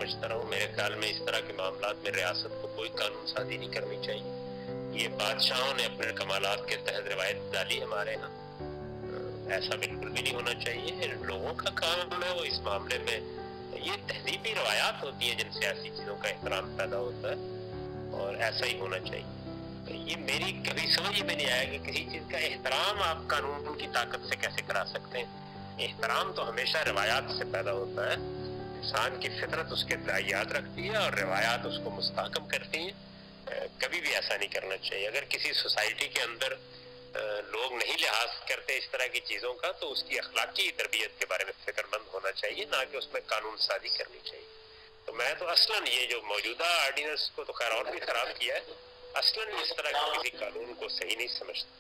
समझता रहा हूँ। मेरे ख्याल में इस तरह के मामलात में रियासत को कोई कानून साजी नहीं करनी चाहिए। ये बादशाहों ने अपने कमालात के तहत रिवायत डाली हमारे यहाँ, ऐसा बिल्कुल भी नहीं होना चाहिए। लोगों का काम है वो इस मामले में, ये तहजीबी रवायात होती है जिनसे ऐसी चीजों का एहतराम पैदा होता है और ऐसा ही होना चाहिए। तो ये मेरी कभी समझ में नहीं आया कि किसी चीज का एहतराम आप कानून की ताकत से कैसे करा सकते हैं। एहतराम तो हमेशा रवायात से पैदा होता है। इंसान की फितरत उसके याद रखती है और रवायात उसको मुस्तहकम करती हैं। कभी भी ऐसा नहीं करना चाहिए। अगर किसी सोसाइटी के अंदर लोग नहीं लिहाज करते इस तरह की चीजों का, तो उसकी अखलाकी तरबियत के बारे में फिक्रमंद होना चाहिए, ना कि उसमें कानून साजी करनी चाहिए। तो मैं तो असलन ये जो मौजूदा ऑर्डिनेंस को तो खैर और भी खराब किया है, असलन इस तरह के किसी कानून को सही नहीं समझता।